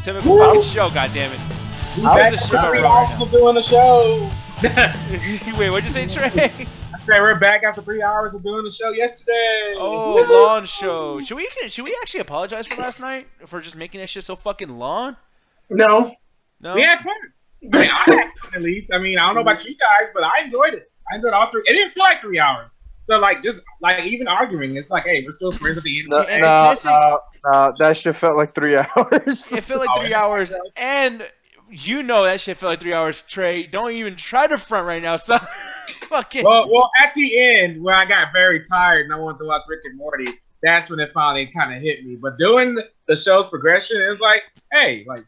Typical fucking show, goddammit. Back after 3 hours of doing the show. Wait, what'd you say, Trey? I said we're back after 3 hours of doing the show yesterday. Oh, long show. Should we actually apologize for last night for just making that shit so fucking long? No. We had fun. I had fun, at least. I mean, I don't know about you guys, but I enjoyed it. I enjoyed all 3. It didn't feel like 3 hours. So, like, just, like, even arguing, it's like, hey, we're still friends at the end. No, that shit felt like 3 hours. It felt like 3 hours, and you know that shit felt like 3 hours, Trey. Don't even try to front right now, son. Fucking. Well, at the end, when I got very tired and I wanted to watch Rick and Morty, that's when it finally kind of hit me. But doing the show's progression, it was like, hey, like,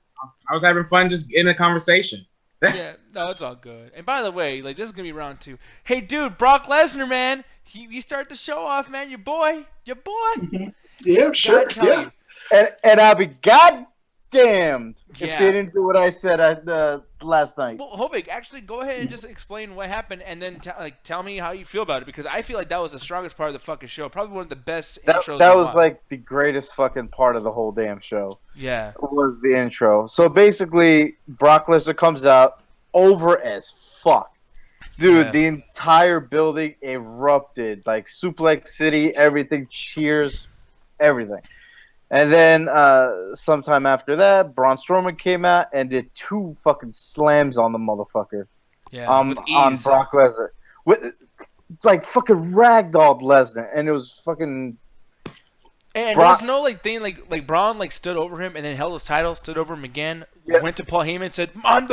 I was having fun just in a conversation. Yeah, no, it's all good. And by the way, like, this is going to be round 2. Hey, dude, Brock Lesnar, man. He started the show off, man. Your boy. Yeah, sure. Yeah. And I'll be goddamned if they didn't do what I said last night. Well, Hovig, actually go ahead and just explain what happened and then tell me how you feel about it, because I feel like that was the strongest part of the fucking show. Probably one of the best intros. That was like the greatest fucking part of the whole damn show. Yeah. It was the intro. So basically, Brock Lesnar comes out over as fuck. Dude, the entire building erupted. Like, Suplex City, everything, cheers, everything. And then sometime after that, Braun Strowman came out and did 2 fucking slams on the motherfucker. Yeah, on Brock Lesnar. It's like fucking ragdolled Lesnar. And it was fucking... And there was no like thing like Braun like stood over him and then held his title, stood over him again, went to Paul Heyman, said, I'm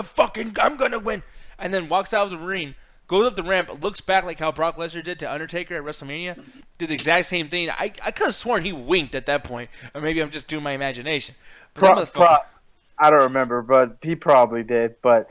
gonna win, and then walks out of the ring, goes up the ramp, looks back like how Brock Lesnar did to Undertaker at WrestleMania, did the exact same thing. I could have sworn he winked at that point, or maybe I'm just doing my imagination. But I don't remember, but he probably did. But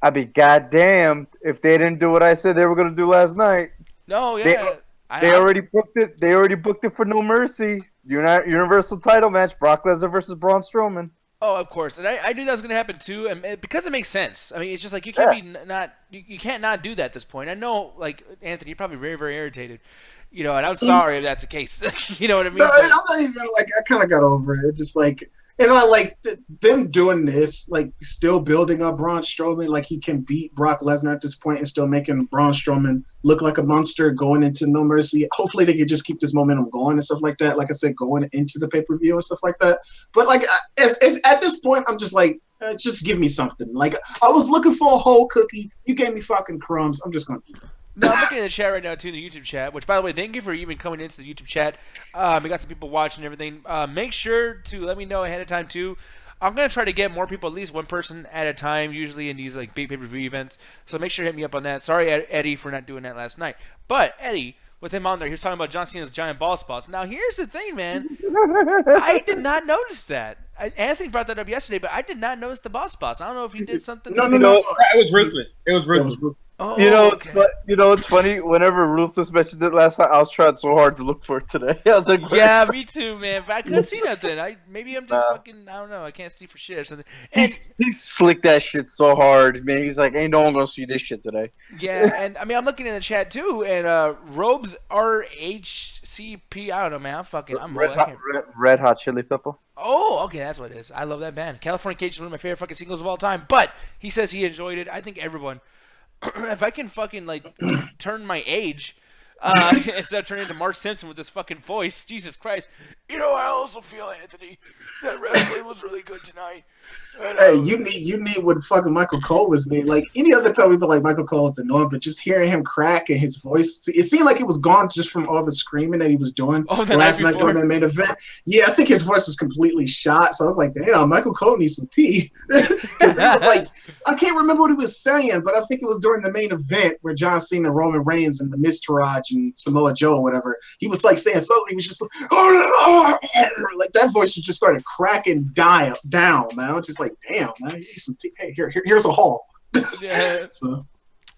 I'd be goddamned if they didn't do what I said they were gonna do last night. No, yeah. They already booked it. They already booked it for No Mercy. Universal title match: Brock Lesnar versus Braun Strowman. Oh, of course, and I knew that was going to happen too, and because it makes sense. I mean, it's just like you can't you can't not do that at this point. I know, like Anthony, you're probably very, very irritated, and I'm sorry if that's the case. You know what I mean? No, I'm not even like I kind of got over it. It's just like, and I like them doing this, like still building up Braun Strowman, like he can beat Brock Lesnar at this point, and still making Braun Strowman look like a monster going into No Mercy. Hopefully, they can just keep this momentum going and stuff like that. Like I said, going into the pay-per-view and stuff like that. But like, as at this point, I'm just like, just give me something. Like I was looking for a whole cookie. You gave me fucking crumbs. I'm just gonna eat them. No, I'm looking at the chat right now, too, the YouTube chat, which, by the way, thank you for even coming into the YouTube chat. We got some people watching and everything. Make sure to let me know ahead of time, too. I'm going to try to get more people, at least one person at a time, usually in these like big pay-per-view events. So make sure to hit me up on that. Sorry, Eddie, for not doing that last night. But, Eddie, with him on there, he was talking about John Cena's giant ball spots. Now, here's the thing, man. I did not notice that. Anthony brought that up yesterday, but I did not notice the ball spots. I don't know if you did something. No. It was ruthless. Oh, it's funny. Whenever Ruthless mentioned it last night, I was trying so hard to look for it today. I was like, yeah, me too, man. But I couldn't see nothing. Maybe I'm just fucking. I don't know. I can't see for shit or something. And he slicked that shit so hard, man. He's like, ain't no one gonna see this shit today. Yeah, and I mean, I'm looking in the chat too, and Robes RHCP. I don't know, man. I'm Red Hot Chili Pepper. Oh, okay, that's what it is. I love that band. California Cage is one of my favorite fucking singles of all time. But he says he enjoyed it. I think everyone. If I can fucking like turn my age instead of turning into Mark Simpson with this fucking voice, Jesus Christ! I also feel, Anthony, that wrestling was really good tonight. And, hey, you need what fucking Michael Cole was named. Like any other time, we'd be like Michael Cole is annoying, but just hearing him crack and his voice, it seemed like it was gone just from all the screaming that he was doing last night during that main event. Yeah, I think his voice was completely shot. So I was like, damn, Michael Cole needs some tea. Because he was like, I can't remember what he was saying, but I think it was during the main event where John Cena, Roman Reigns, and the Miztourage and Samoa Joe or whatever, he was like saying something. He was just like, like that voice just started cracking down, man. I was just like, damn, man, you need some tea. Hey, here's a haul. Yeah. So.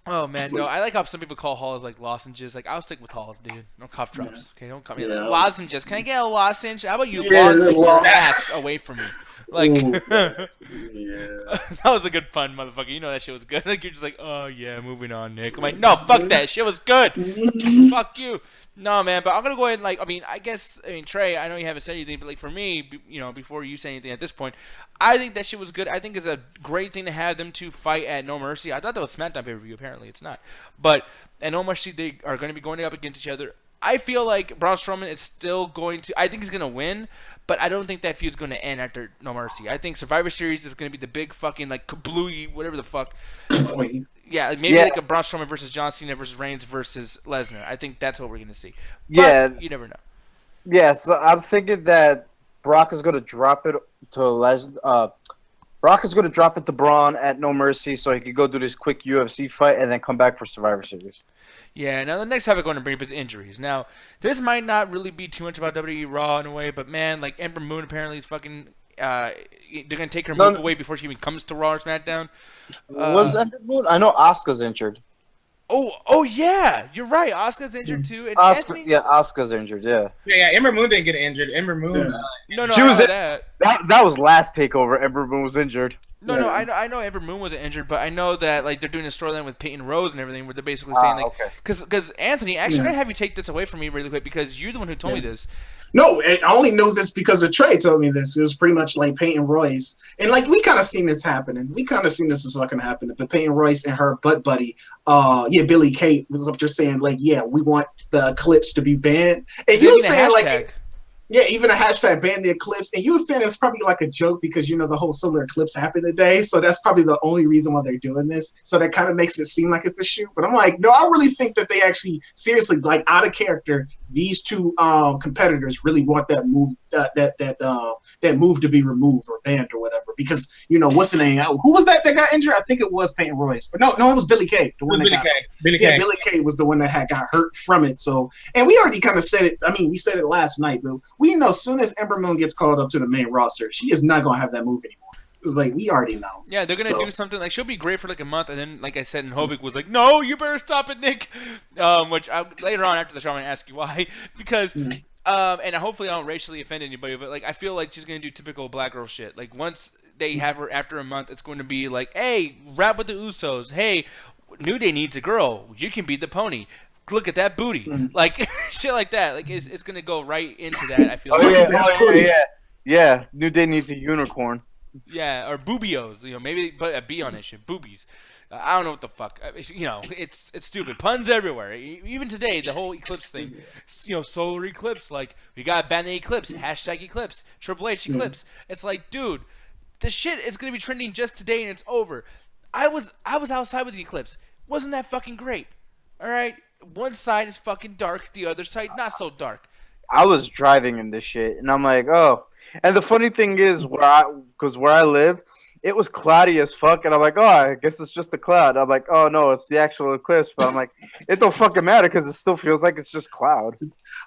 Oh man, no, I like how some people call halls like lozenges. Like I'll stick with halls, dude. No cough drops. Okay, don't call me lozenges. Can I get a lozenge? How about you lozenge your ass away from me? Like, Ooh, that yeah. was a good pun, motherfucker. You know that shit was good. Like, you're just like, oh yeah, moving on, Nick. I'm like, no, fuck that. Shit was good. Fuck you. No, man, but I'm gonna go ahead and Trey, I know you haven't said anything, but like for me, before you say anything at this point, I think that shit was good. I think it's a great thing to have them two fight at No Mercy. I thought that was SmackDown pay-per-view. Apparently, it's not. But at No Mercy, they are going to be going up against each other. I feel like Braun Strowman is still going to. I think he's going to win, but I don't think that feud's going to end after No Mercy. I think Survivor Series is going to be the big fucking like kablooey, whatever the fuck. Yeah, maybe like a Braun Strowman versus John Cena versus Reigns versus Lesnar. I think that's what we're going to see. But you never know. Yeah, so I'm thinking that Brock is going to drop it to Brock is going to drop it to Braun at No Mercy so he could go do this quick UFC fight and then come back for Survivor Series. Yeah, now the next topic I'm going to bring up is injuries. Now, this might not really be too much about WWE RAW in a way, but man, like Ember Moon apparently is fucking... they're going to take her move away before she even comes to Raw or SmackDown. Was Ember Moon? I know Asuka's injured. Oh yeah, you're right. Asuka's injured too. And Asuka's injured. Yeah. Yeah. Ember Moon didn't get injured. Ember Moon. No, she was that. That was last takeover. Ember Moon was injured. No, I know Ember Moon wasn't injured, but I know that like they're doing a storyline with Peyton Rose and everything, where they're basically saying like, because Anthony, actually, I'm gonna have you take this away from me really quick because you're the one who told me this. No, I only know this because of Trey told me this. It was pretty much like Peyton Royce. And like we kind of seen this happening. We kind of seen this is fucking happening. But Peyton Royce and her butt buddy, Billy Kate was up there saying like, yeah, we want the clips to be banned. And you was saying like even a hashtag ban the eclipse. And you was saying it's probably like a joke because the whole solar eclipse happened today. So that's probably the only reason why they're doing this. So that kind of makes it seem like it's a shoot. But I'm like, no, I really think that they actually seriously, like out of character, these two competitors really want that move that move to be removed or banned or whatever. Because what's the name? Who was that got injured? I think it was Peyton Royce. But no, it was Billy Kay. Billy Kay was the one that had got hurt from it. So, and we already kind of said it. I mean, we said it last night, but we know as soon as Ember Moon gets called up to the main roster, she is not gonna have that move anymore. It's like we already know. Yeah, they're gonna do something like she'll be great for like a month, and then like I said, and Hovig was like, "No, you better stop it, Nick." Which later on after the show I'm gonna ask you why, because and hopefully I don't racially offend anybody, but like I feel like she's gonna do typical black girl shit. Like once they have her after a month, it's going to be like, "Hey, rap with the Usos. Hey, New Day needs a girl. You can be the pony. Look at that booty." Like shit like that. Like it's gonna go right into that. I feel. Yeah. New Day needs a unicorn. Yeah, or boobios. Maybe put a B on that shit. Boobies. I don't know what the fuck. It's stupid. Puns everywhere. Even today, the whole eclipse thing. Solar eclipse. Like we got ban the eclipse. Hashtag eclipse. Triple H eclipse. It's like, dude, this shit is gonna be trending just today and it's over. I was outside with the eclipse. Wasn't that fucking great? All right. One side is fucking dark. The other side not so dark. I was driving in this shit, and I'm like, oh. And the funny thing is, where I live, it was cloudy as fuck, and I'm like, oh, I guess it's just a cloud. I'm like, oh no, it's the actual eclipse. But I'm like, it don't fucking matter because it still feels like it's just cloud.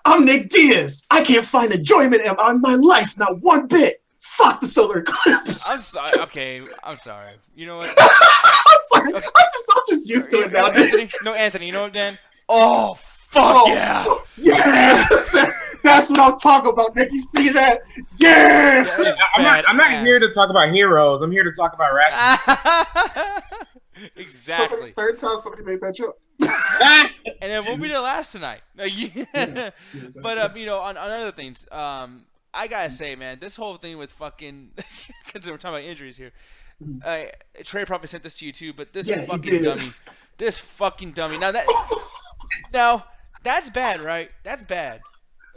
I'm Nick Diaz. I can't find enjoyment in my life, not one bit. Fuck the solar eclipse. I'm sorry. Okay, I'm sorry. You know what? I'm sorry. Okay. I'm just used to it now. Anthony. You know what, Dan? Oh, fuck yeah. Yes. That's what I'm talking about, Nick. You see that? Yeah. I'm not here to talk about heroes. I'm here to talk about wrestling. Exactly. Third time somebody made that joke. And it won't be the last tonight. But on other things, I gotta say, man, this whole thing with fucking because we're talking about injuries here. Trey probably sent this to you too, but this fucking dummy. Now that's bad, right? That's bad.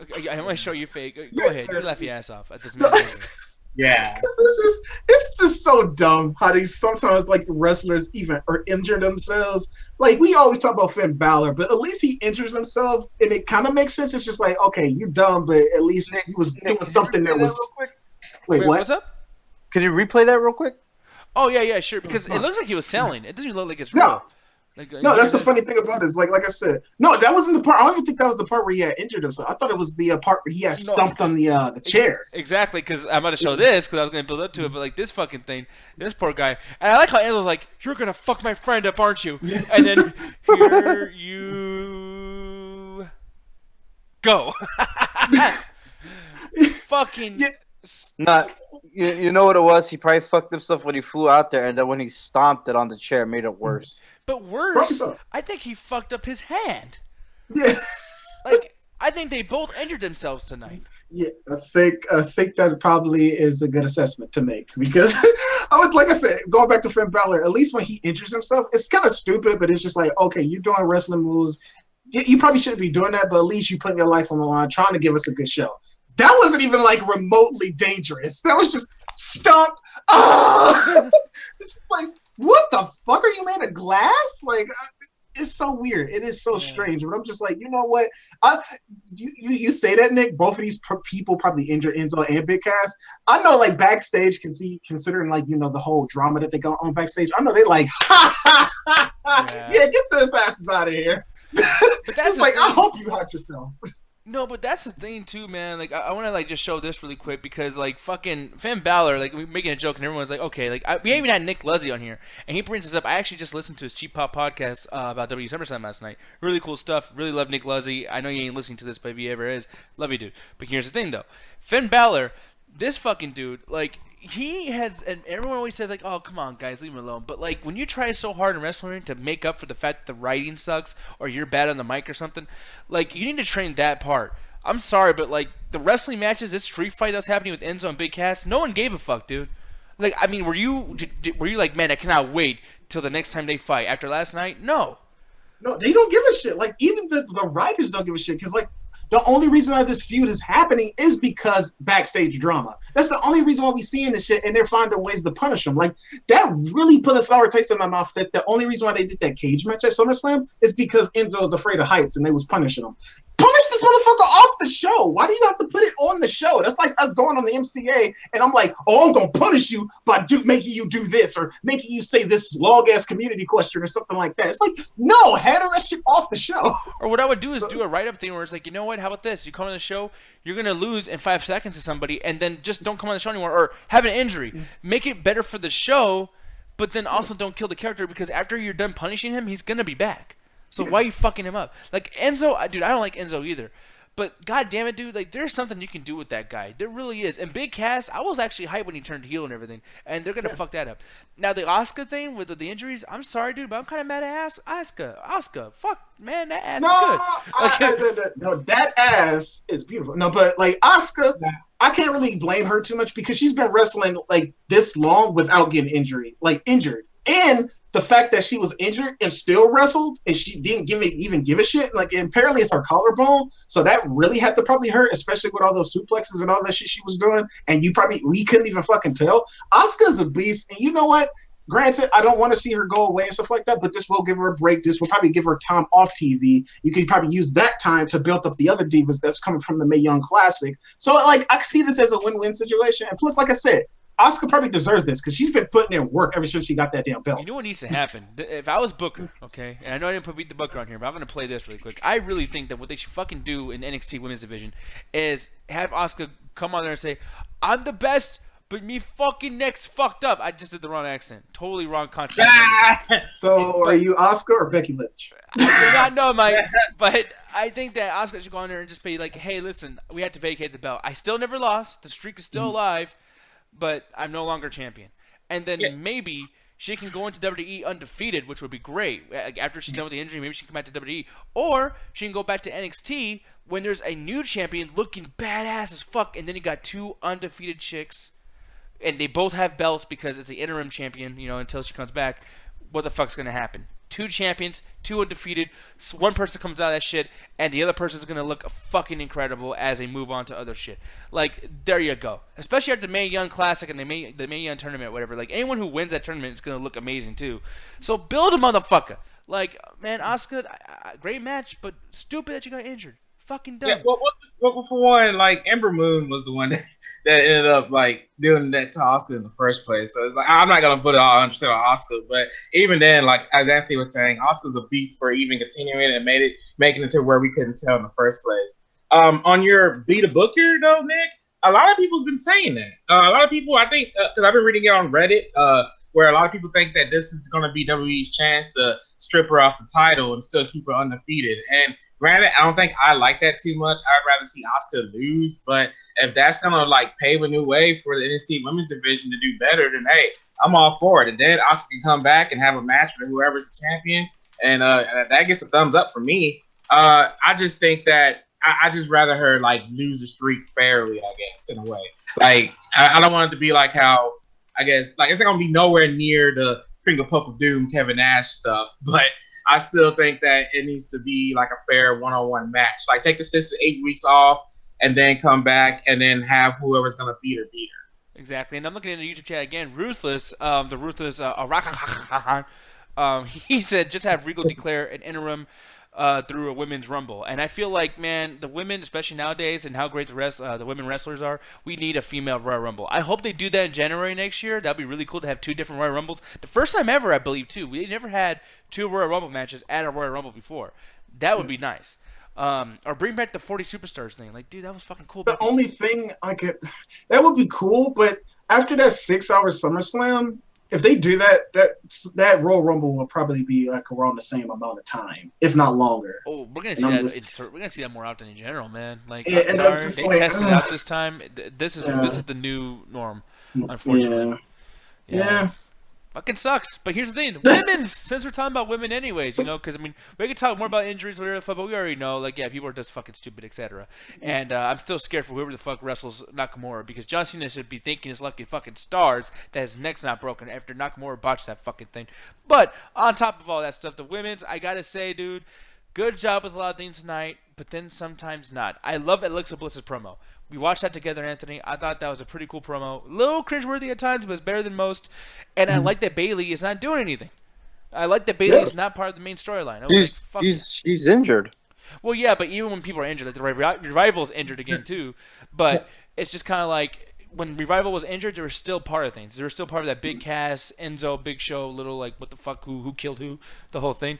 Okay, I'm gonna show you fake. Go ahead, you laugh your ass off at this man. Yeah, it's just so dumb how these sometimes like the wrestlers even or injure themselves. Like we always talk about Finn Balor, but at least he injures himself, and it kind of makes sense. It's just like, okay, you're dumb, but at least he was doing something that was. Wait, what? What's up? Can you replay that real quick? Oh yeah, sure. Because it looks like he was selling. It doesn't look like it's real. No, that's the funny thing about it. Is like I said, no, that wasn't the part. I don't even think that was the part where he had injured himself. I thought it was the part where he had stumped on the chair. Exactly, because I'm about to show this because I was going to build up to it, but like this fucking thing, this poor guy. And I like how Angel's like, "You're gonna fuck my friend up, aren't you?" And then here you go. Fucking Not, you know what it was? He probably fucked himself when he flew out there, and then when he stomped it on the chair, it made it worse. But worse, I think he fucked up his hand. Yeah. Like, I think they both injured themselves tonight. Yeah, I think that probably is a good assessment to make because like I said, going back to Finn Balor, at least when he injures himself, it's kind of stupid, but it's just like, okay, you're doing wrestling moves. You probably shouldn't be doing that, but at least you're putting your life on the line, trying to give us a good show. That wasn't even like remotely dangerous. That was just stomp. Oh! It's like, what the fuck? Are you made of glass? Like, it's so weird. It is so strange. But I'm just like, you know what? You say that, Nick. Both of these people probably injured Enzo and Big Cass. I know, like backstage, considering like the whole drama that they got on backstage. I know they like, yeah, get those asses out of here. But that's like, I hope you hurt yourself. No, but that's the thing too, man. Like, I want to like just show this really quick because like fucking Finn Balor, like we're making a joke and everyone's like, okay, like we even had Nick Luzzy on here and he brings this up. I actually just listened to his Cheap Pop podcast about Summerslam last night. Really cool stuff. Really love Nick Luzzy. I know you ain't listening to this, but if he ever is, love you, dude. But here's the thing though, Finn Balor, this fucking dude, like. He has, and everyone always says like, "Oh, come on, guys, leave him alone." But like, when you try so hard in wrestling to make up for the fact that the writing sucks or you're bad on the mic or something, like you need to train that part. I'm sorry, but like the wrestling matches, this street fight that's happening with Enzo and Big Cass, no one gave a fuck, dude. Like, I mean, were you like, man, I cannot wait till the next time they fight after last night? No, they don't give a shit. Like even the writers don't give a shit because like. The only reason why this feud is happening is because backstage drama. That's the only reason why we seeing this shit, and they're finding ways to punish them. Like, that really put a sour taste in my mouth that the only reason why they did that cage match at SummerSlam is because Enzo was afraid of heights, and they was punishing him. Punish this motherfucker off the show. Why do you have to put it on the show? That's like us going on the MCA, and I'm like, oh, I'm going to punish you by making you do this, or making you say this long-ass community question, or something like that. It's like, no, handle that shit off the show. Or what I would do is do a write-up thing where it's like, you know what? How about this? You come on the show, you're going to lose in 5 seconds to somebody, and then just don't come on the show anymore, or have an injury. Make it better for the show, but then also don't kill the character, because after you're done punishing him, he's going to be back. So why are you fucking him up? Like, Enzo, dude, I don't like Enzo either. But, god damn it, dude, like, there's something you can do with that guy. There really is. And Big Cass, I was actually hyped when he turned heel and everything. And they're going to fuck that up. Now, the Asuka thing with the injuries, I'm sorry, dude, but I'm kind of mad at Asuka. Fuck, man, that ass is good. No, that ass is beautiful. No, but, like, Asuka, I can't really blame her too much because she's been wrestling, like, this long without getting injured. And the fact that she was injured and still wrestled and she didn't even give a shit, like, and apparently it's her collarbone, so that really had to probably hurt, especially with all those suplexes and all that shit she was doing, and we couldn't even fucking tell. Asuka's a beast, and you know what? Granted, I don't want to see her go away and stuff like that, but this will give her a break. This will probably give her time off TV. You could probably use that time to build up the other divas that's coming from the Mae Young Classic. So, like, I see this as a win-win situation, and plus, like I said, Asuka probably deserves this because she's been putting in work ever since she got that damn belt. You know what needs to happen? If I was Booker, okay, and I know I didn't put Beat the Booker on here, but I'm going to play this really quick. I really think that what they should fucking do in NXT Women's Division is have Asuka come on there and say, I'm the best, but me fucking neck's fucked up. I just did the wrong accent. Totally wrong content. So are you Asuka or Becky Lynch? I do not know, Mike, but I think that Asuka should go on there and just be like, hey, listen, we had to vacate the belt. I still never lost. The streak is still alive. But I'm no longer champion. And then maybe she can go into WWE undefeated, which would be great. After she's done with the injury, maybe she can come back to WWE. Or she can go back to NXT when there's a new champion looking badass as fuck. And then you got 2 undefeated chicks. And they both have belts because it's the interim champion, until she comes back. What the fuck's going to happen? 2 champions, 2 undefeated. So one person comes out of that shit, and the other person's gonna look fucking incredible as they move on to other shit. Like, there you go. Especially at the Mae Young Classic and the Mae Young Tournament, whatever. Like, anyone who wins that tournament is gonna look amazing too. So build a motherfucker. Like, man, Asuka, great match, but stupid that you got injured. Fucking dumb. Yeah, well, for one, like, Ember Moon was the one that ended up, like, doing that to Asuka in the first place. So it's like, I'm not going to put it all 100% on Asuka, but even then, like, as Anthony was saying, Asuka's a beast for even continuing and making it to where we couldn't tell in the first place. On your Beat a Booker, though, Nick, a lot of people's been saying that. A lot of people, I think, because I've been reading it on Reddit, where a lot of people think that this is going to be WWE's chance to strip her off the title and still keep her undefeated. And granted, I don't think I like that too much. I'd rather see Asuka lose, but if that's going to like pave a new way for the NXT Women's Division to do better, then hey, I'm all for it. And then Asuka can come back and have a match with whoever's the champion, and that gets a thumbs up for me. I just think that I just rather her like lose the streak fairly, I guess, in a way. Like I don't want it to be like how I guess like it's not gonna be nowhere near the finger poke of doom Kevin Nash stuff, but I still think that it needs to be like a fair one-on-one match. Like take the 6 to 8 weeks off and then come back and then have whoever's gonna beat her. Exactly, and I'm looking in the YouTube chat again. Ruthless, the Ruthless he said just have Regal declare an interim through a women's rumble, and I feel like, man, the women, especially nowadays, and how great the women wrestlers are, we need a female Royal Rumble. I hope they do that in January next year. That'd be really cool to have 2 different Royal Rumbles. The first time ever, I believe, too. We never had 2 Royal Rumble matches at a Royal Rumble before. That would be nice. Or bring back the 40 Superstars thing. Like, dude, that was fucking cool. The only thing that would be cool, but after that 6-hour SummerSlam, if they do that Royal Rumble will probably be like around the same amount of time, if not longer. Oh, we're gonna see that. We're gonna see that more often in general, man. Like, yeah, I'm sorry, they tested it out this time. This is the new norm, unfortunately. Yeah. Fucking sucks. But here's the thing: women's. Since we're talking about women, anyways, because I mean, we can talk more about injuries, whatever the fuck, but we already know, like, yeah, people are just fucking stupid, etc. And I'm still scared for whoever the fuck wrestles Nakamura, because John Cena should be thanking his lucky fucking stars that his neck's not broken after Nakamura botched that fucking thing. But on top of all that stuff, the women's, I gotta say, dude, good job with a lot of things tonight, but then sometimes not. I love Alexa Bliss's promo. We watched that together, Anthony. I thought that was a pretty cool promo. A little cringeworthy at times, but it's better than most. And I like that Bayley is not doing anything. I like that Bayley is not part of the main storyline. She's injured. Well, yeah, but even when people are injured, like the Revival's injured again too. But it's just kind of like when Revival was injured, they were still part of things. They were still part of that big cast, Enzo, Big Show, little like what the fuck, who killed who, the whole thing.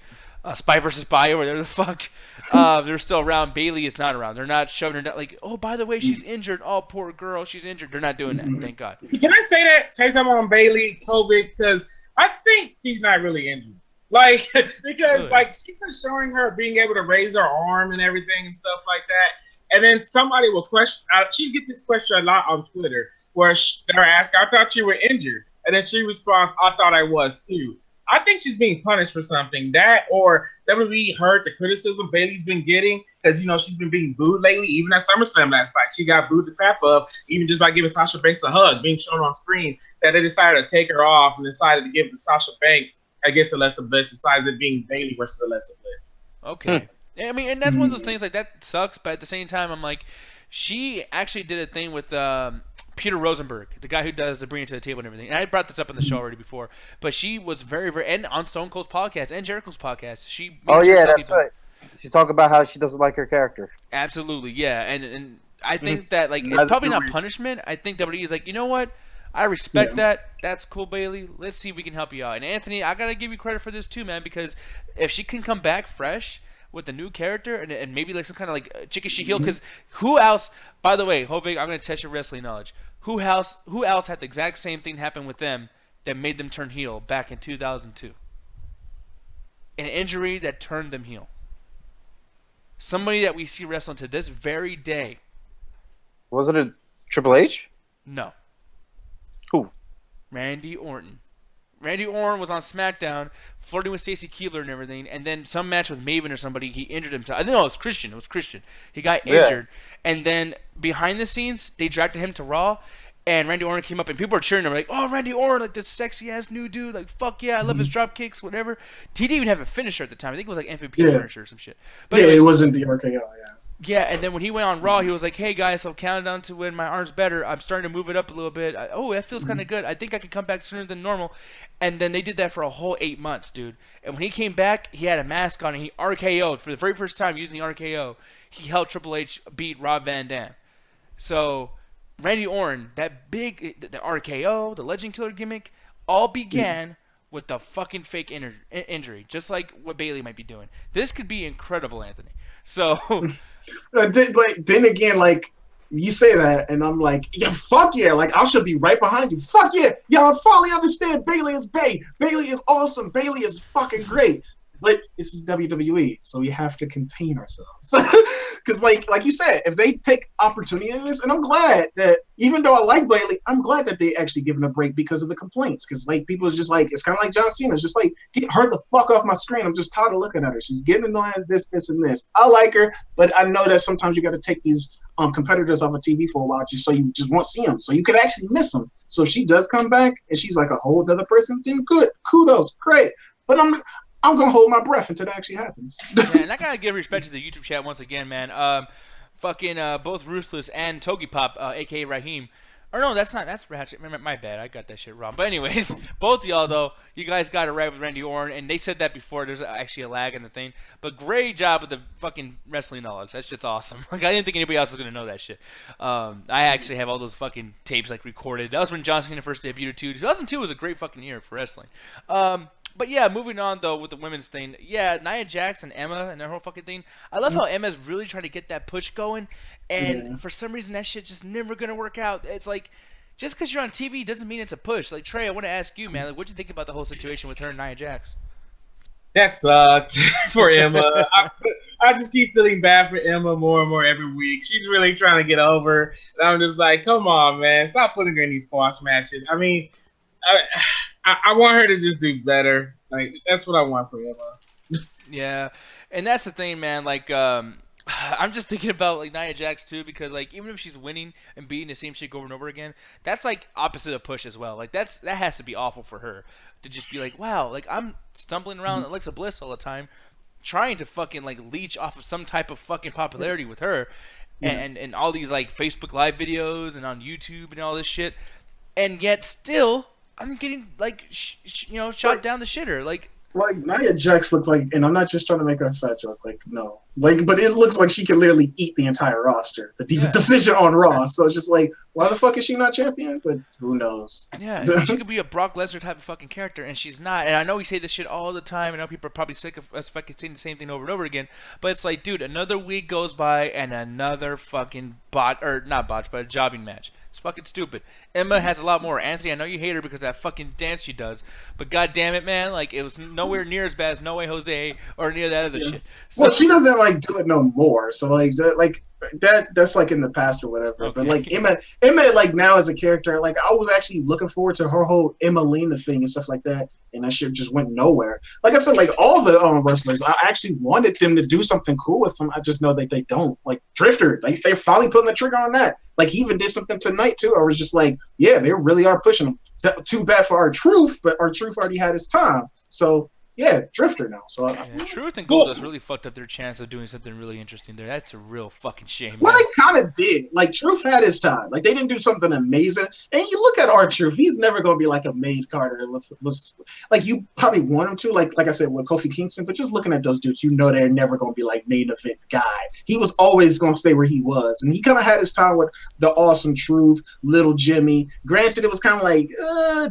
Spy versus Spy or whatever the fuck. They're still around. Bayley is not around. They're not shoving her down. Like, oh, by the way, she's injured. Oh, poor girl, she's injured. They're not doing that. Thank God. Can I say something on Bayley COVID? Because I think she's not really injured. Like, because Good. like she was showing her being able to raise her arm and everything and stuff like that. And then somebody will question. She gets this question a lot on Twitter, where they're asking, "I thought you were injured," and then she responds, "I thought I was too." I think she's being punished for something. That or WWE heard the criticism Bayley's been getting because, she's been being booed lately. Even at SummerSlam last night, she got booed the crap up, even just by giving Sasha Banks a hug, being shown on screen, that they decided to take her off and decided to give it to Sasha Banks against Alexa Bliss, besides it being Bayley versus Alexa Bliss. Okay. I mean, and that's one of those things, like, that sucks, but at the same time, I'm like, she actually did a thing with Peter Rosenberg, the guy who does the Bring It to the Table and everything. And I brought this up on the show already before, but she was very, very, and on Stone Cold's podcast and Jericho's podcast, she. Oh yeah, that's right. She's talking about how she doesn't like her character. Absolutely, yeah, and I think that like it's probably not punishment. I think WWE is like, you know what? I respect that. That's cool, Bayley. Let's see if we can help you out. And Anthony, I gotta give you credit for this too, man, because if she can come back fresh with a new character and maybe like some kind of like chicken she heel, because who else? By the way, Hovig, I'm gonna test your wrestling knowledge. Who else had the exact same thing happen with them that made them turn heel back in 2002? An injury that turned them heel. Somebody that we see wrestling to this very day. Wasn't it Triple H? No. Who? Randy Orton. Randy Orton was on SmackDown flirting with Stacy Keibler and everything, and then some match with Maven or somebody, he injured himself. I think it was Christian. It was Christian. He got injured, and then behind the scenes, they dragged him to Raw, and Randy Orton came up, and people were cheering him, like, oh, Randy Orton, like this sexy-ass new dude, like, fuck yeah, I love his drop kicks, whatever. He didn't even have a finisher at the time. I think it was like MVP finisher or some shit. But anyways, it wasn't the RKO, yeah. Yeah, and then when he went on Raw, he was like, hey, guys, I'm counting down to when my arm's better. I'm starting to move it up a little bit. That feels kind of good. I think I can come back sooner than normal. And then they did that for a whole 8 months, dude. And when he came back, he had a mask on, and he RKO'd. For the very first time using the RKO, he helped Triple H beat Rob Van Dam. So, Randy Orton, that big, the RKO, the Legend Killer gimmick, all began with the fucking fake injury, just like what Bayley might be doing. This could be incredible, Anthony. So... then again, like you say that, and I'm like, yeah, fuck yeah, like I should be right behind you. Fuck yeah, y'all finally understand Bayley is Bay. Bayley is awesome. Bayley is fucking great. But this is WWE, so we have to contain ourselves. Because, like you said, if they take opportunity in this, and I'm glad that even though I like Bayley, I'm glad that they actually given a break because of the complaints. Because like people is just like, it's kind of like John Cena. It's just like, get her the fuck off my screen. I'm just tired of looking at her. She's getting annoying. This, and this. I like her, but I know that sometimes you got to take these competitors off of TV for a while, just so you just won't see them, so you could actually miss them. So if she does come back and she's like a whole other person, then good, kudos, great. But I'm gonna hold my breath until that actually happens. Yeah, and I gotta give respect to the YouTube chat once again, man. Both Ruthless and Togi Pop, aka Raheem. Or no, that's Ratchet. My bad, I got that shit wrong. But anyways, both y'all though, you guys got it right with Randy Orton, and they said that before. There's actually a lag in the thing, but great job with the fucking wrestling knowledge. That shit's awesome. Like I didn't think anybody else was gonna know that shit. I actually have all those fucking tapes like recorded. That was when John Cena first debuted too. 2002 was a great fucking year for wrestling. But yeah, moving on though with the women's thing. Yeah, Nia Jax and Emma and their whole fucking thing. I love how Emma's really trying to get that push going, and for some reason that shit's just never gonna work out. It's like just because you're on TV doesn't mean it's a push. Like Trey, I want to ask you, man, like, what'd you think about the whole situation with her and Nia Jax? That sucked for Emma. I just keep feeling bad for Emma more and more every week. She's really trying to get over, and I'm just like, come on, man, stop putting her in these squash matches. I mean, I want her to just do better. Like that's what I want for Emma. Yeah, and that's the thing, man. Like, I'm just thinking about like Nia Jax too, because like even if she's winning and beating the same shit over and over again, that's like opposite of push as well. Like that has to be awful for her to just be like, wow, like I'm stumbling around Alexa Bliss all the time, trying to fucking like leech off of some type of fucking popularity with her, and all these like Facebook Live videos and on YouTube and all this shit, and yet still I'm getting like shot down the shitter. Like Nia Jax looks like, and I'm not just trying to make a fat joke, like no, like, but it looks like she can literally eat the entire roster, the Divas division on Raw. So it's just like, why the fuck is she not champion? But who knows? Yeah, she could be a Brock Lesnar type of fucking character, and she's not. And I know we say this shit all the time. I know people are probably sick of us fucking saying the same thing over and over again. But it's like, dude, another week goes by and another fucking a jobbing match. It's fucking stupid. Emma has a lot more. Anthony, I know you hate her because of that fucking dance she does, but god damn it, man, like it was nowhere near as bad as No Way Jose or near that other shit. So, well, she doesn't like do it no more. So that's like in the past or whatever. Okay. But like Emma like now as a character, like I was actually looking forward to her whole Emma Lena thing and stuff like that. And that shit just went nowhere. Like I said, like all the wrestlers, I actually wanted them to do something cool with them. I just know that they don't. Like Drifter, like they're finally putting the trigger on that. Like he even did something tonight too. I was just like, yeah, they really are pushing him. Too bad for R-Truth, but R-Truth already had his time. So yeah, Drifter now. So Truth and Goldust really fucked up their chance of doing something really interesting there. That's a real fucking shame. Well, they kind of did. Like Truth had his time. Like they didn't do something amazing. And you look at R-Truth, he's never gonna be like a Maid Carter. Like you probably want him to. Like I said with Kofi Kingston. But just looking at those dudes, you know they're never gonna be like main event guy. He was always gonna stay where he was, and he kind of had his time with the Awesome Truth, Little Jimmy. Granted, it was kind of like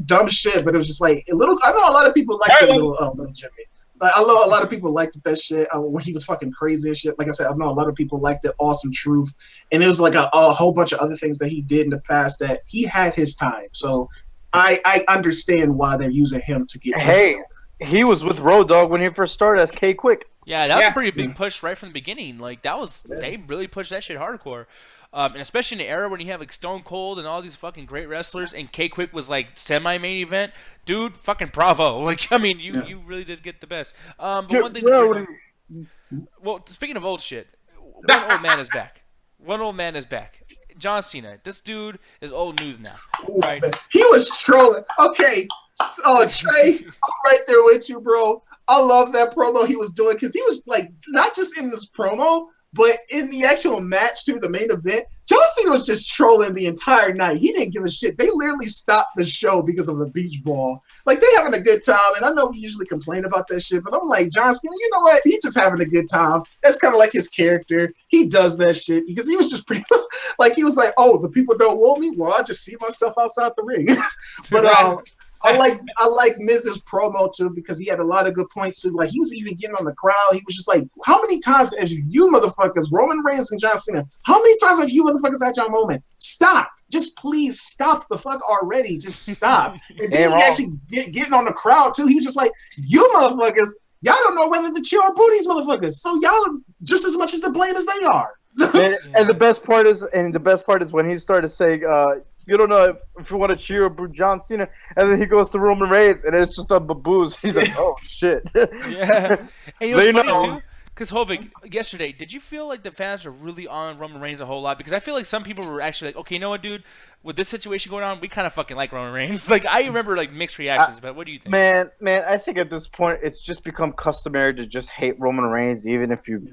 dumb shit, but it was just like a little. I know a lot of people like the little Jimmy. I know a lot of people liked that shit when he was fucking crazy and shit. Like I said, I know a lot of people liked the Awesome Truth, and it was like a whole bunch of other things that he did in the past that he had his time. So I understand why they're using him to get. Hey, he was with Road Dogg when he first started as K Quick. Yeah, that was a pretty big push right from the beginning. Like that was they really pushed that shit hardcore. And especially in the era when you have like Stone Cold and all these fucking great wrestlers, and K-Quick was like semi-main event, dude. Fucking bravo! Like I mean, you really did get the best. But one thing. Well, speaking of old shit, one old man is back. One old man is back. John Cena. This dude is old news now. Right? He was trolling. Okay, Trey, I'm right there with you, bro. I love that promo he was doing because he was like not just in this promo. But in the actual match to the main event, John Cena was just trolling the entire night. He didn't give a shit. They literally stopped the show because of a beach ball. Like, they having a good time. And I know we usually complain about that shit, but I'm like, John Cena, you know what? He's just having a good time. That's kind of like his character. He does that shit because he was just pretty like, he was like, oh, the people don't want me? Well, I just see myself outside the ring. But I like Miz's promo too because he had a lot of good points too. Like he was even getting on the crowd. He was just like, "How many times have you motherfuckers, Roman Reigns and John Cena? How many times have you motherfuckers had your moment? Stop! Just please stop the fuck already. Just stop." And then he actually getting on the crowd too. He was just like, "You motherfuckers, y'all don't know whether to cheer or boo these motherfuckers. So y'all are just as much as to blame as they are." And the best part is when he started saying, "You don't know if you want to cheer or boo John Cena," and then he goes to Roman Reigns, and it's just a baboos. He's like, "Oh shit." Yeah, and it was funny too. Because Hovig, yesterday, did you feel like the fans are really on Roman Reigns a whole lot? Because I feel like some people were actually like, okay, you know what, dude? With this situation going on, we kind of fucking like Roman Reigns. Like, I remember like mixed reactions, but what do you think? Man, I think at this point it's just become customary to just hate Roman Reigns, even if you,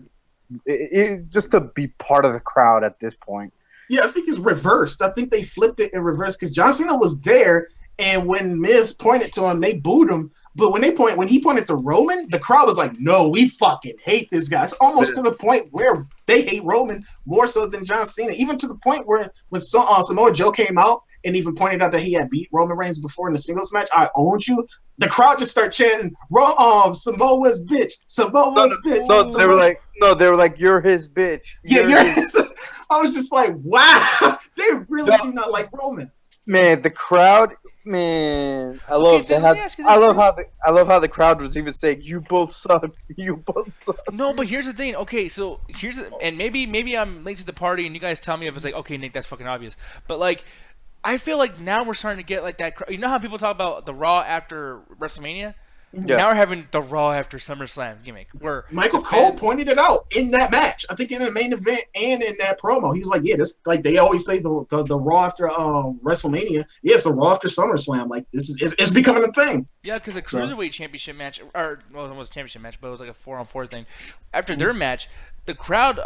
just to be part of the crowd at this point. Yeah, I think it's reversed. I think they flipped it in reverse because John Cena was there, and when Miz pointed to him, they booed him. But when he pointed to Roman, the crowd was like, "No, we fucking hate this guy." It's almost to the point where they hate Roman more so than John Cena. Even to the point where when Samoa Joe came out and even pointed out that he had beat Roman Reigns before in the singles match, "I owned you." The crowd just started chanting, "Samoa's bitch, Samoa's bitch." No, they were like, "You're his bitch." You're his. I was just like, wow, they really do not like Roman. Man, the crowd. Man, I love how the crowd was even saying, "You both suck. You both suck." No, but here's the thing. Okay, so and maybe I'm late to the party, and you guys tell me if it's like, okay, Nick, that's fucking obvious. But like, I feel like now we're starting to get like that. You know how people talk about the Raw after WrestleMania? Yeah. Now we're having the Raw after SummerSlam gimmick. Where Michael Cole pointed it out in that match. I think in the main event and in that promo, he was like, "Yeah, this like they always say the Raw after WrestleMania. Yeah, it's the Raw after SummerSlam. Like this is it's becoming a thing." Yeah, because the Cruiserweight Championship match, it wasn't a championship match, but it was like a 4-on-4 thing. After their match, the crowd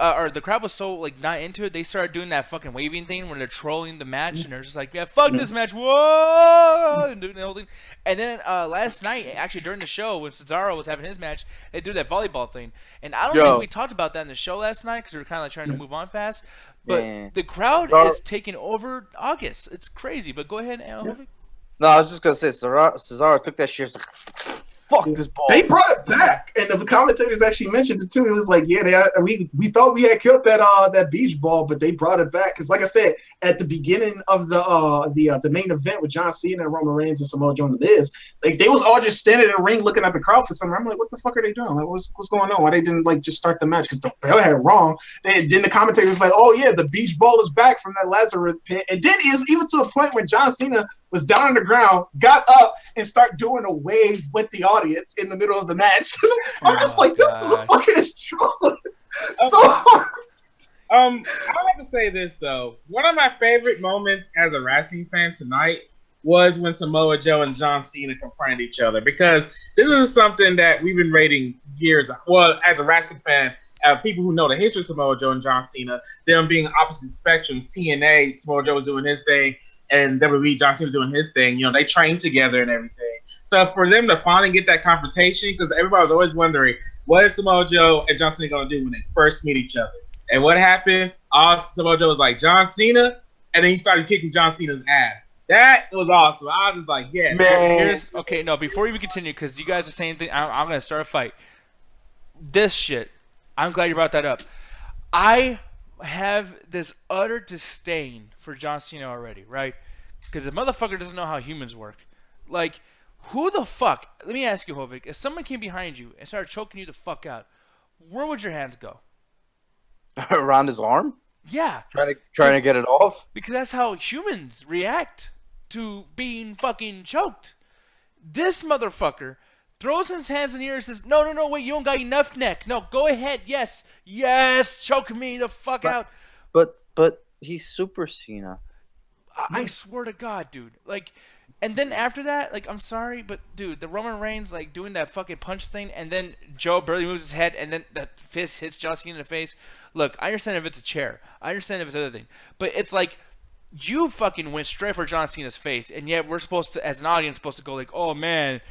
was so like not into it. They started doing that fucking waving thing where they're trolling the match and they're just like, "Yeah, fuck this match, whoa!" and doing the whole thing. And then last night, actually during the show when Cesaro was having his match, they threw that volleyball thing. And I don't think we talked about that in the show last night because we were kind of like trying to move on fast. But the crowd is taking over August. It's crazy. But go ahead, Al. No, I was just gonna say Cesaro took that shit. Fuck this ball. They brought it back, and the commentators actually mentioned it too. It was like, yeah, we thought we had killed that beach ball, but they brought it back because, like I said, at the beginning of the main event with John Cena and Roman Reigns and Samoa Joe and Liz, like they was all just standing in the ring looking at the crowd for something. I'm like, what the fuck are they doing? Like, what's going on? Why they didn't like just start the match? Because the bell had it wrong. Then the commentator was like, oh yeah, the beach ball is back from that Lazarus pit, and then it was even to a point when John Cena was down on the ground, got up, and started doing a wave with the audience in the middle of the match. I'm just like, this motherfucker is trolling so hard. I have to say this, though. One of my favorite moments as a wrestling fan tonight was when Samoa Joe and John Cena confronted each other, because this is something that we've been rating years. Well, as a wrestling fan, people who know the history of Samoa Joe and John Cena, them being opposite spectrums, TNA, Samoa Joe was doing his thing, and WWE, John Cena was doing his thing. You know, they trained together and everything. So for them to finally get that confrontation, because everybody was always wondering, what is Samoa Joe and John Cena going to do when they first meet each other? And what happened? Samoa Joe was like, John Cena, and then he started kicking John Cena's ass. That was awesome. I was just like, yeah. Man. Before we even continue, because you guys are saying things, I'm going to start a fight. This shit, I'm glad you brought that up. I have this utter disdain for John Cena already, right? Because the motherfucker doesn't know how humans work. Like, who the fuck? Let me ask you, Hovik. If someone came behind you and started choking you the fuck out, where would your hands go? Around his arm? Yeah. Trying to get it off? Because that's how humans react to being fucking choked. This motherfucker throws his hands in the air and says, no, wait, you don't got enough neck. No, go ahead. Yes, choke me the fuck out. But he's Super Cena. I swear to God, dude. Like, and then after that, like, I'm sorry, but dude, the Roman Reigns like doing that fucking punch thing, and then Joe barely moves his head, and then that fist hits John Cena in the face. Look, I understand if it's a chair. I understand if it's other thing, but it's like you fucking went straight for John Cena's face, and yet we're supposed to, as an audience, supposed to go like, oh man,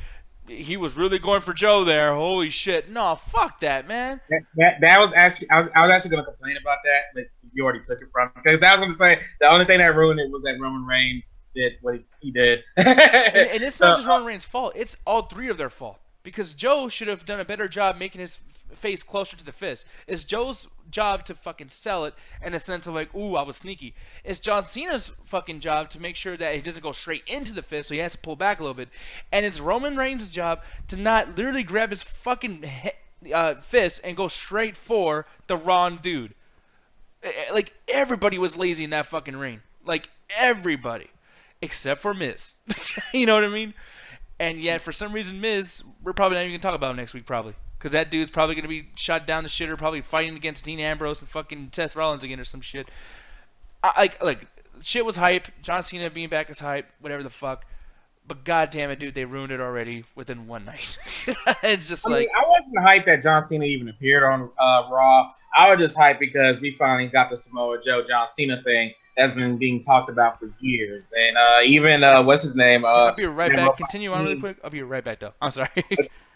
he was really going for Joe there. Holy shit! No, fuck that, man. That was actually I was actually gonna complain about that, but you already took it from me, because I was gonna say the only thing that ruined it was that Roman Reigns did what he did. And it's not just Roman Reigns' fault. It's all three of their fault. Because Joe should have done a better job making his face closer to the fist. It's Joe's job to fucking sell it in a sense of like, ooh, I was sneaky. It's John Cena's fucking job to make sure that he doesn't go straight into the fist, so he has to pull back a little bit. And it's Roman Reigns' job to not literally grab his fucking fist and go straight for the wrong dude. Like, everybody was lazy in that fucking ring. Like, everybody. Except for Miz. You know what I mean? And yet, for some reason, Miz, we're probably not even going to talk about him next week, probably. Because that dude's probably going to be shot down the shitter, probably fighting against Dean Ambrose and fucking Seth Rollins again or some shit. Like, shit was hype. John Cena being back is hype. Whatever the fuck. But goddamn it, dude, they ruined it already within one night. It's just I wasn't hyped that John Cena even appeared on Raw. I was just hyped because we finally got the Samoa Joe John Cena thing that's been being talked about for years. And even what's his name? I'll be right back. Continue on really quick. I'll be right back though. I'm sorry.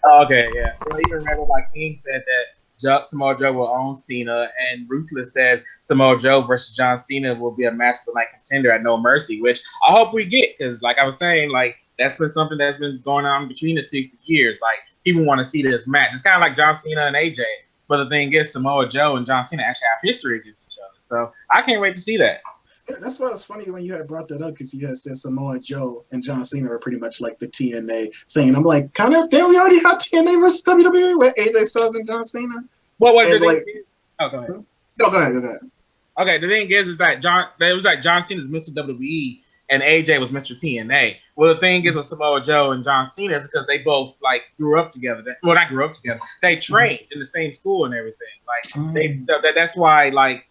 Okay, yeah. Well, even Rebel by King said that Samoa Joe will own Cena, and Ruthless said Samoa Joe versus John Cena will be a match of the night contender at No Mercy, which I hope we get because, like I was saying, like that's been something that's been going on between the two for years. Like people want to see this match. It's kind of like John Cena and AJ, but the thing is, Samoa Joe and John Cena actually have history against each other. So I can't wait to see that. Yeah, that's why it's funny when you had brought that up because you had said Samoa Joe and John Cena are pretty much like the TNA thing. And I'm like, kind of, didn't we already have TNA versus WWE with AJ Styles and John Cena? What was it? Like, oh, go ahead. No, go ahead. Okay, the thing is that it was like John Cena's Mr. WWE and AJ was Mr. TNA. Well, the thing is with Samoa Joe and John Cena is because they both like grew up together. Well, not grew up together. They trained in the same school and everything. Like that's why like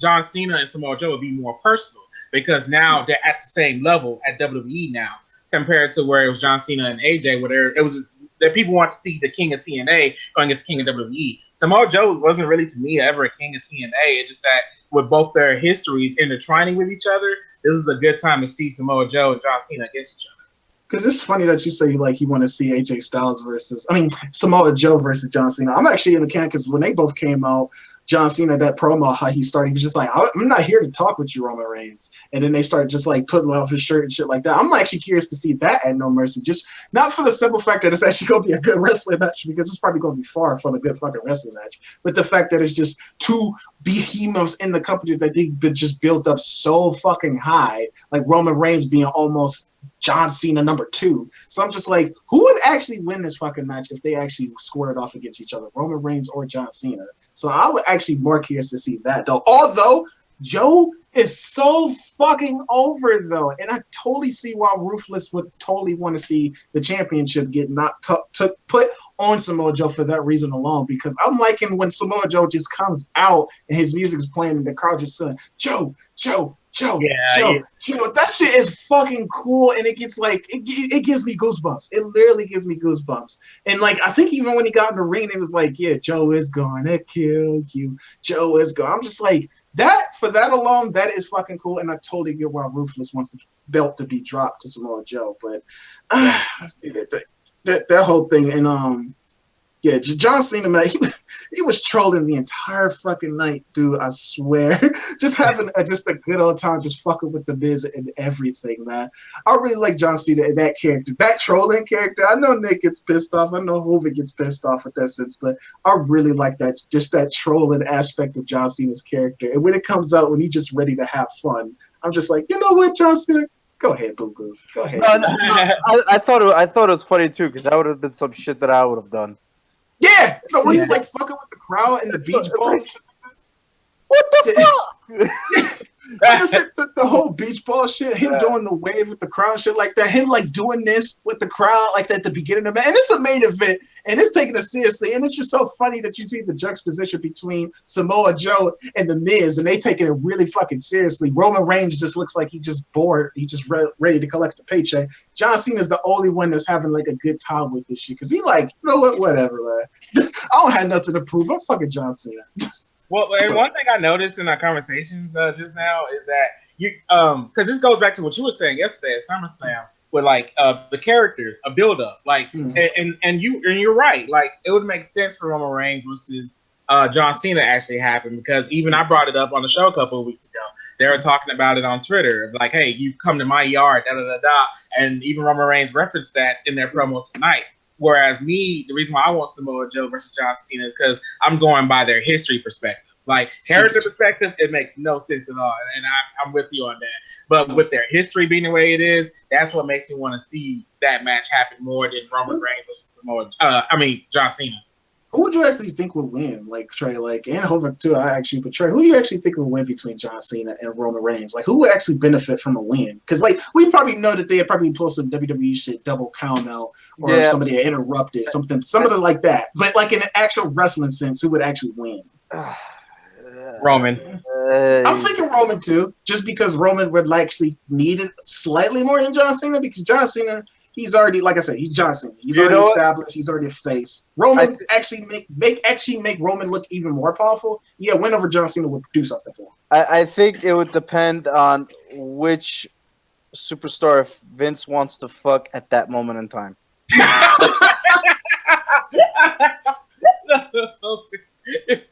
John Cena and Samoa Joe would be more personal because now they're at the same level at WWE now compared to where it was John Cena and AJ, where it was just that people want to see the king of TNA going against the king of WWE. Samoa Joe wasn't really to me ever a king of TNA. It's just that with both their histories intertwining with each other, this is a good time to see Samoa Joe and John Cena against each other. Because it's funny that you say like you want to see AJ Styles Samoa Joe versus John Cena. I'm actually in the camp because when they both came out, John Cena, that promo, how he started, he was just like, I'm not here to talk with you, Roman Reigns. And then they started just like putting off his shirt and shit like that. I'm actually curious to see that at No Mercy. Just not for the simple fact that it's actually going to be a good wrestling match because it's probably going to be far from a good fucking wrestling match. But the fact that it's just two behemoths in the company that they just built up so fucking high, like Roman Reigns being almost John Cena #2. So I'm just like, who would actually win this fucking match if they actually squared off against each other, Roman Reigns or John Cena? So I would actually more curious to see that though. Although Joe is so fucking over though, and I totally see why Ruthless would totally want to see the championship get put on Samoa Joe for that reason alone. Because I'm liking when Samoa Joe just comes out and his music is playing and the crowd just saying Joe. That shit is fucking cool, and it gets like it gives me goosebumps. It literally gives me goosebumps. And like I think even when he got in the ring, it was like, yeah, Joe is gonna kill you. Joe is gonna. I'm just like that for that alone. That is fucking cool, and I totally get why Ruthless wants the belt to be dropped to Samoa Joe. But that whole thing and yeah, John Cena, man, he was trolling the entire fucking night, dude. I swear, just having just a good old time, just fucking with the biz and everything, man. I really like John Cena and that character, that trolling character. I know Nick gets pissed off. I know Hoover gets pissed off with that sense, but I really like that, just that trolling aspect of John Cena's character. And when it comes out, when he's just ready to have fun, I'm just like, you know what, John Cena. Go ahead, Boo Boo. Go ahead. No, I thought it was funny too because that would have been some shit that I would have done. Yeah, when he's like fucking with the crowd and the beach ball. What the fuck? Like I said, the whole beach ball shit, him doing the wave with the crowd, shit like that, him like doing this with the crowd like that at the beginning of it. And it's a main event, and it's taking it seriously. And it's just so funny that you see the juxtaposition between Samoa Joe and The Miz, and they taking it really fucking seriously. Roman Reigns just looks like he's just bored. He's just ready to collect the paycheck. John Cena's the only one that's having like a good time with this shit because he like, you know what, whatever, man. I don't have nothing to prove. I'm fucking John Cena. Well, and one thing I noticed in our conversations just now is that you, because this goes back to what you were saying yesterday at SummerSlam with like the characters, a build up, like, and you're right, like it would make sense for Roman Reigns versus John Cena actually happened, because even I brought it up on the show a couple of weeks ago. They were talking about it on Twitter, like, hey, you've come to my yard, da da da da. And even Roman Reigns referenced that in their promo tonight. Whereas me, the reason why I want Samoa Joe versus John Cena is because I'm going by their history perspective. Like, character perspective, it makes no sense at all, and I'm with you on that. But with their history being the way it is, that's what makes me want to see that match happen more than Roman Reigns versus John Cena. Who would you actually think would win? Like, Trey, like, and Hover too, I actually, but Trey, who do you actually think would win between John Cena and Roman Reigns? Like, who would actually benefit from a win? Because, like, we probably know that they had probably pulled some WWE shit, double count out, or somebody had interrupted, something like that. But, like, in an actual wrestling sense, who would actually win? Roman. I'm thinking Roman too, just because Roman would actually need it slightly more than John Cena, because John Cena, he's already, like I said, he's John Cena. He's already established. He's already a face. Roman actually make Roman look even more powerful. Yeah, win over John Cena would do something for him. I think it would depend on which superstar Vince wants to fuck at that moment in time. It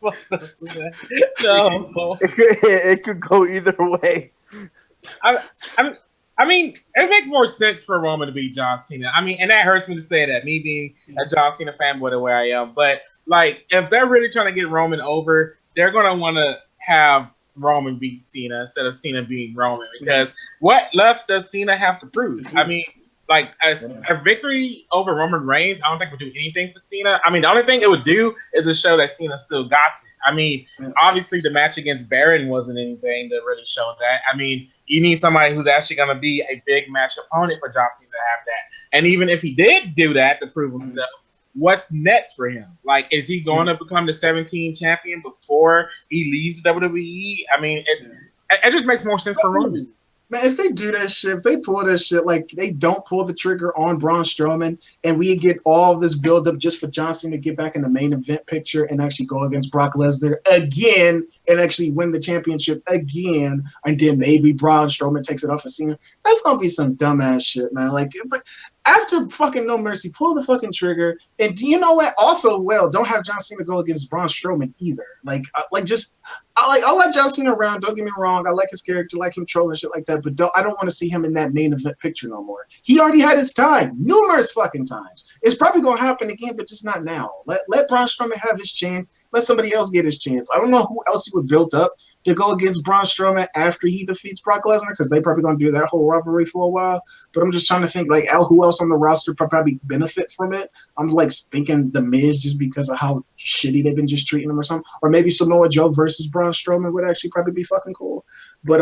could go either way. I mean, it makes more sense for Roman to be John Cena. I mean, and that hurts me to say that, me being a John Cena fanboy the way I am. But, like, if they're really trying to get Roman over, they're going to want to have Roman beat Cena instead of Cena beating Roman. Because what left does Cena have to prove? I mean, like, a victory over Roman Reigns, I don't think would do anything for Cena. I mean, the only thing it would do is to show that Cena still got it. I mean, obviously the match against Baron wasn't anything that really showed that. I mean, you need somebody who's actually going to be a big match opponent for John Cena to have that. And even if he did do that to prove himself, what's next for him? Like, is he going to become the 17 champion before he leaves WWE? I mean, it just makes more sense for Roman. Man, if they do that shit, if they pull that shit, like, they don't pull the trigger on Braun Strowman, and we get all this build-up just for John Cena to get back in the main event picture and actually go against Brock Lesnar again and actually win the championship again, and then maybe Braun Strowman takes it off of Cena, that's going to be some dumbass shit, man. Like, it's like, after fucking No Mercy, pull the fucking trigger. And do you know what? Also, don't have John Cena go against Braun Strowman either. I like John Cena around. Don't get me wrong. I like his character, like him trolling shit like that. But I don't want to see him in that main event picture no more. He already had his time, numerous fucking times. It's probably gonna happen again, but just not now. Let Braun Strowman have his chance. Let somebody else get his chance. I don't know who else he would build up to go against Braun Strowman after he defeats Brock Lesnar, because they probably gonna do that whole rivalry for a while. But I'm just trying to think, like, who else on the roster probably benefit from it. I'm like thinking The Miz, just because of how shitty they've been just treating him or something. Or maybe Samoa Joe versus Braun Strowman would actually probably be fucking cool. But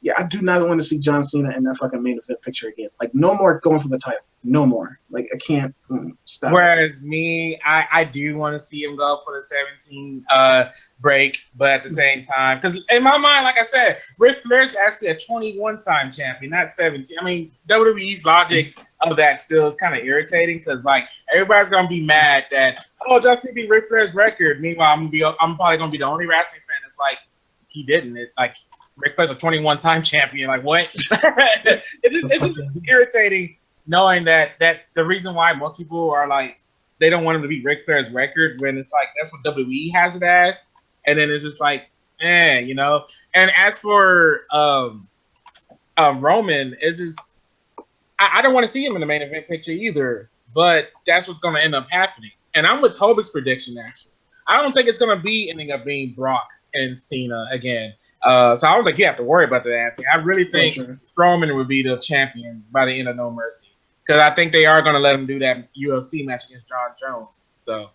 yeah, I do not want to see John Cena in that fucking main event picture again. Like, no more going for the title. No more. Like, I can't stop. Whereas me, I do want to see him go for the 17 break, but at the same time, because in my mind, like I said, Ric Flair's actually a 21-time champion, not 17. I mean, WWE's logic of that still is kind of irritating, because, like, everybody's gonna be mad that, oh, John Cena beat Ric Flair's record. Meanwhile, I'm probably gonna be the only wrestling fan that's like, he didn't. Like, Ric Flair's a 21-time champion. Like, what? it's just irritating knowing that the reason why most people are like, they don't want him to beat Ric Flair's record, when it's like, that's what WWE has it as. And then it's just like, you know. And as for Roman, it's just, I don't want to see him in the main event picture either. But that's what's going to end up happening. And I'm with Tobik's prediction, actually. I don't think it's going to ending up being Brock and Cena again. So I don't think you have to worry about that. I really think Strowman would be the champion by the end of No Mercy, because I think they are going to let him do that UFC match against John Jones. So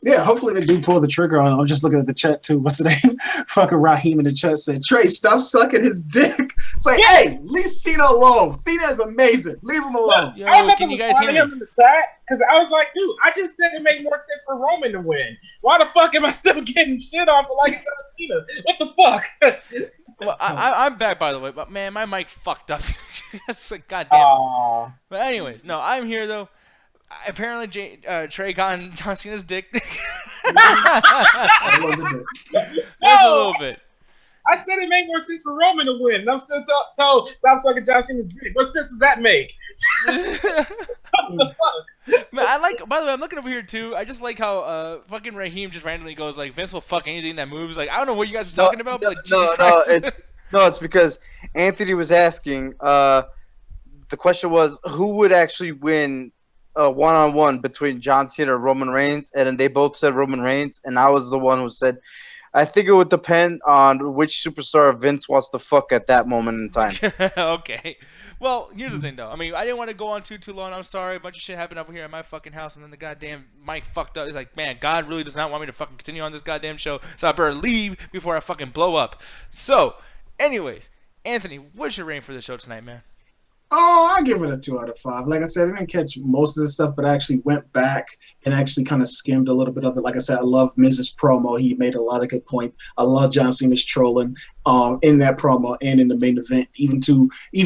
yeah, hopefully they do pull the trigger on him. I'm just looking at the chat too. What's the name? Fucking Raheem in the chat said, Trey, stop sucking his dick. It's like, hey, leave Cena alone. Cena is amazing. Leave him alone. Yo, I was can you guys hear him in the chat, because I was like, dude, I just said it made more sense for Roman to win. Why the fuck am I still getting shit on for like John Cena? What the fuck? Well, I'm back, by the way, but man, my mic fucked up. It's like, goddamn. But anyways, no, I'm here though. Apparently, Trey got on John Cena's dick. I love the dick. Just a little bit. I said it made more sense for Roman to win. And I'm still told stop sucking John Cena's dick. What sense does that make? What the fuck? Man, I like. By the way, I'm looking over here too. I just like how fucking Raheem just randomly goes like, Vince will fuck anything that moves. Like, I don't know what you guys were talking about, but like, Jesus Christ. It's because Anthony was asking. The question was who would actually win a one-on-one between John Cena and Roman Reigns, and then they both said Roman Reigns, and I was the one who said, I think it would depend on which superstar Vince wants to fuck at that moment in time. Okay. Well, here's the thing, though. I mean, I didn't want to go on too long. I'm sorry. A bunch of shit happened over here at my fucking house, and then the goddamn mic fucked up. It's like, man, God really does not want me to fucking continue on this goddamn show, so I better leave before I fucking blow up. So, anyways, Anthony, what's your rating for the show tonight, man? Oh, I give it a 2 out of 5. Like I said, I didn't catch most of the stuff, but I actually went back and actually kind of skimmed a little bit of it. Like I said, I love Miz's promo. He made a lot of good points. I love John Cena's trolling in that promo and in the main event. Even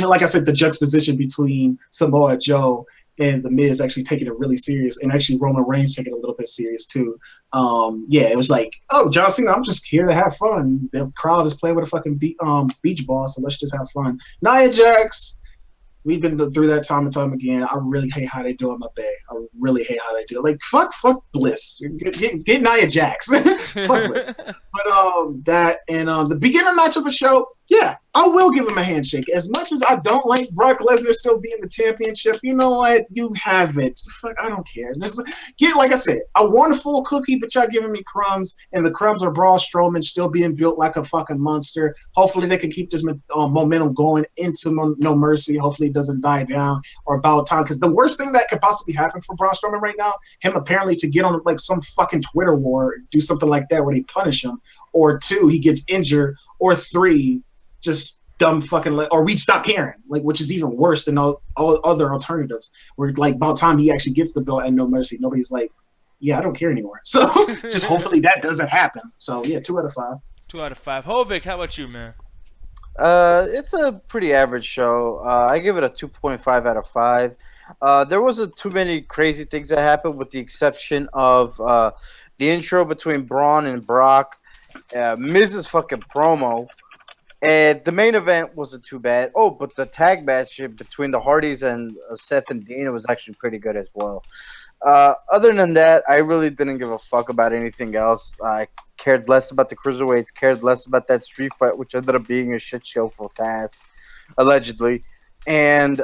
like I said, the juxtaposition between Samoa Joe and the Miz actually taking it really serious, and actually Roman Reigns taking it a little bit serious too. Yeah, it was like, oh, John Cena, I'm just here to have fun. The crowd is playing with a fucking beach ball, so let's just have fun. Nia Jax. We've been through that time and time again. I really hate how they do it in my bay. I really hate how they do it. Like, fuck Bliss. Get Nia Jax. Fuck Bliss. But that and the beginning match of the show, yeah, I will give him a handshake. As much as I don't like Brock Lesnar still being the championship, you know what? You have it. Fuck, I don't care. Just get, like I said, I want a full cookie, but y'all giving me crumbs, and the crumbs are Braun Strowman still being built like a fucking monster. Hopefully they can keep this momentum going into No Mercy. Hopefully it doesn't die down or about time, because the worst thing that could possibly happen for Braun Strowman right now, him apparently to get on like some fucking Twitter war, do something like that where they punish him, or 2, he gets injured, or 3, just dumb fucking or we'd stop caring, like, which is even worse than all other alternatives, where like about time he actually gets the belt and No Mercy, nobody's like, yeah, I don't care anymore. So just hopefully that doesn't happen. So yeah, 2 out of 5. 2 out of 5. Hovik, how about you, man? It's a pretty average show. I give it a 2.5 out of 5. There wasn't too many crazy things that happened, with the exception of the intro between Braun and Brock, Miz's fucking promo. And the main event wasn't too bad. Oh, but the tag match between the Hardys and Seth and Dana was actually pretty good as well. Other than that, I really didn't give a fuck about anything else. I cared less about the cruiserweights, cared less about that street fight, which ended up being a shit show for Taz, allegedly. And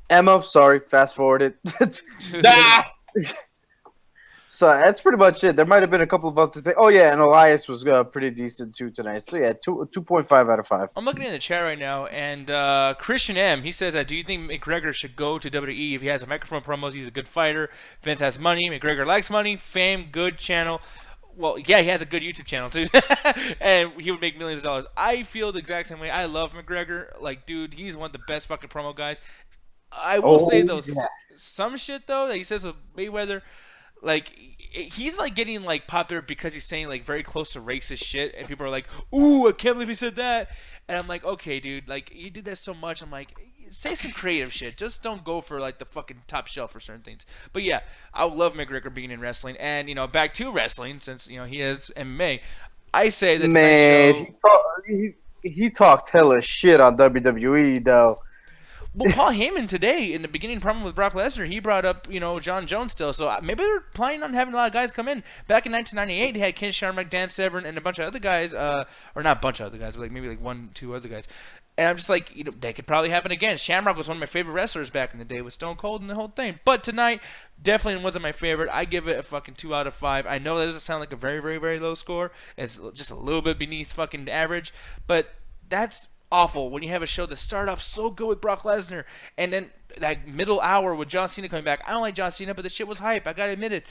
Emma, sorry, fast forwarded. So that's pretty much it. There might have been a couple of other things. Oh, yeah, and Elias was pretty decent, too, tonight. So, yeah, 2.5 out of 5. I'm looking in the chat right now, and Christian M., he says, do you think McGregor should go to WWE if he has a microphone promos? He's a good fighter. Vince has money. McGregor likes money, fame, good channel. Well, yeah, he has a good YouTube channel, too. And he would make millions of dollars. I feel the exact same way. I love McGregor. Like, dude, he's one of the best fucking promo guys. I will say, though, some shit, though, that he says with Mayweather, like, he's like getting like popular because he's saying like very close to racist shit, and people are like, "Ooh, I can't believe he said that." And I'm like, okay, dude, like, you did that so much. I'm like, say some creative shit. Just don't go for like the fucking top shelf for certain things. But yeah, I love McGregor being in wrestling, and back to wrestling, since he is MMA. I say that man, he talked hella shit on WWE though. Well, Paul Heyman today, in the beginning problem with Brock Lesnar, he brought up, John Jones still. So maybe they're planning on having a lot of guys come in. Back in 1998, they had Ken Shamrock, Dan Severn, and a bunch of other guys. Or not a bunch of other guys, but like maybe like 1-2 other guys. And I'm just like, that could probably happen again. Shamrock was one of my favorite wrestlers back in the day with Stone Cold and the whole thing. But tonight, definitely wasn't my favorite. I give it a fucking 2 out of 5. I know that doesn't sound like a very, very, very low score. It's just a little bit beneath fucking average. But that's awful when you have a show that started off so good with Brock Lesnar, and then that middle hour with John Cena coming back. I don't like John Cena, but the shit was hype. I gotta admit it.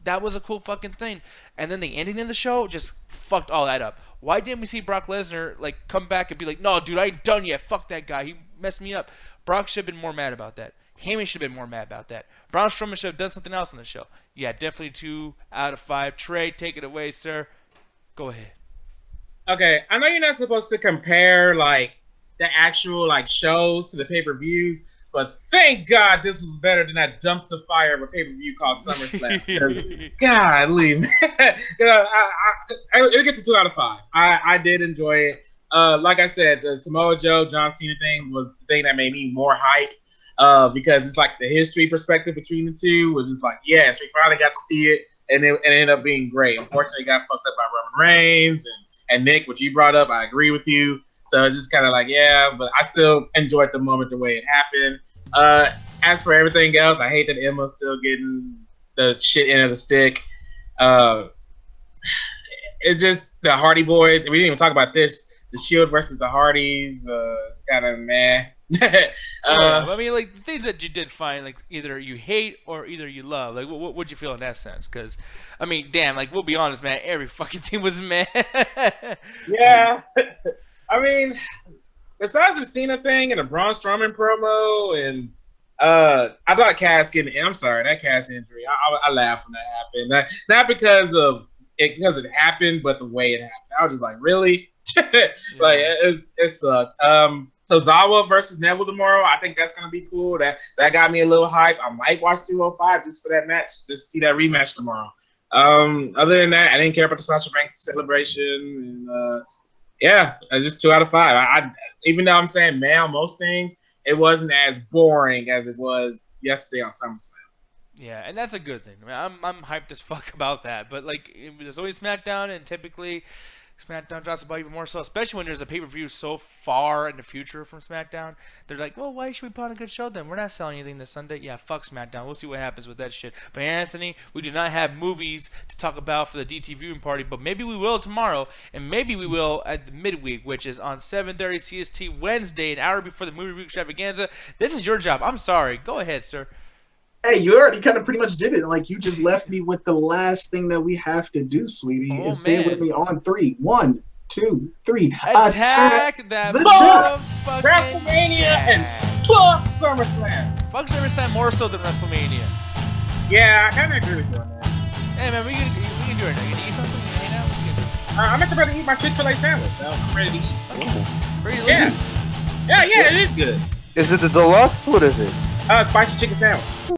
That was a cool fucking thing. And then the ending of the show just fucked all that up. Why didn't we see Brock Lesnar like come back and be like, "No, dude, I ain't done yet. Fuck that guy. He messed me up." Brock should have been more mad about that. Heyman should have been more mad about that. Braun Strowman should have done something else on the show. Yeah, definitely 2 out of 5. Trey, take it away, sir. Go ahead. Okay, I know you're not supposed to compare like the actual like shows to the pay-per-views, but thank God this was better than that dumpster fire of a pay-per-view called SummerSlam. Golly, man. It gets a 2 out of 5. I did enjoy it. like I said, the Samoa Joe John Cena thing was the thing that made me more hype. Because it's like the history perspective between the two was just like, yes, we finally got to see it, and it ended up being great. Unfortunately, it got fucked up by Roman Reigns and Nick, which you brought up. I agree with you. So it's just kind of like, yeah, but I still enjoyed the moment the way it happened. As for everything else, I hate that Emma's still getting the shit end of the stick. It's just the Hardy Boys. We didn't even talk about this. The Shield versus the Hardys. It's kind of meh. I mean, like the things that you did find, like either you hate or either you love. Like, what would you feel in that sense? Because, I mean, damn, like we'll be honest, man. Every fucking thing was meh. Yeah, I mean, besides the Cena thing and the Braun Strowman promo, and I thought Cass getting. I'm sorry, that Cass injury. I laughed when that happened. Not because of it, because it happened, but the way it happened. I was just like, really? Like it sucked. Tozawa versus Neville tomorrow. I think that's gonna be cool. That got me a little hype. I might watch 205 just for that match, just to see that rematch tomorrow. Other than that, I didn't care about the Sasha Banks celebration. And yeah, it's just 2 out of 5. I even though I'm saying man on most things, it wasn't as boring as it was yesterday on SummerSlam. Yeah, and that's a good thing. I mean, I'm hyped as fuck about that. But like, there's always SmackDown, and typically SmackDown drops about even more so, especially when there's a pay-per-view so far in the future from SmackDown. They're like, well, why should we put on a good show then? We're not selling anything this Sunday. Yeah, fuck SmackDown. We'll see what happens with that shit. But Anthony, we do not have movies to talk about for the DT viewing party, but maybe we will tomorrow, and maybe we will at the midweek, which is on 7:30 CST Wednesday, an hour before the movie review extravaganza. This is your job. I'm sorry. Go ahead, sir. Hey, you already kind of pretty much did it. Like, you just left me with the last thing that we have to do, sweetie. Oh, and say it with me on 3. 1, 2, 3. Attack that the motherfucking WrestleMania and fuck SummerSlam. Fuck SummerSlam more so than WrestleMania. Yeah, I kind of agree with you on that. Hey, man, we can do it. You can eat something? You can hang out? What you gonna do? I'm actually about to eat my Chick-fil-A sandwich. So I'm ready to eat. Okay. Ready to Yeah. listen? Yeah, it is good. Is it the deluxe? What is it? Spicy chicken sandwich.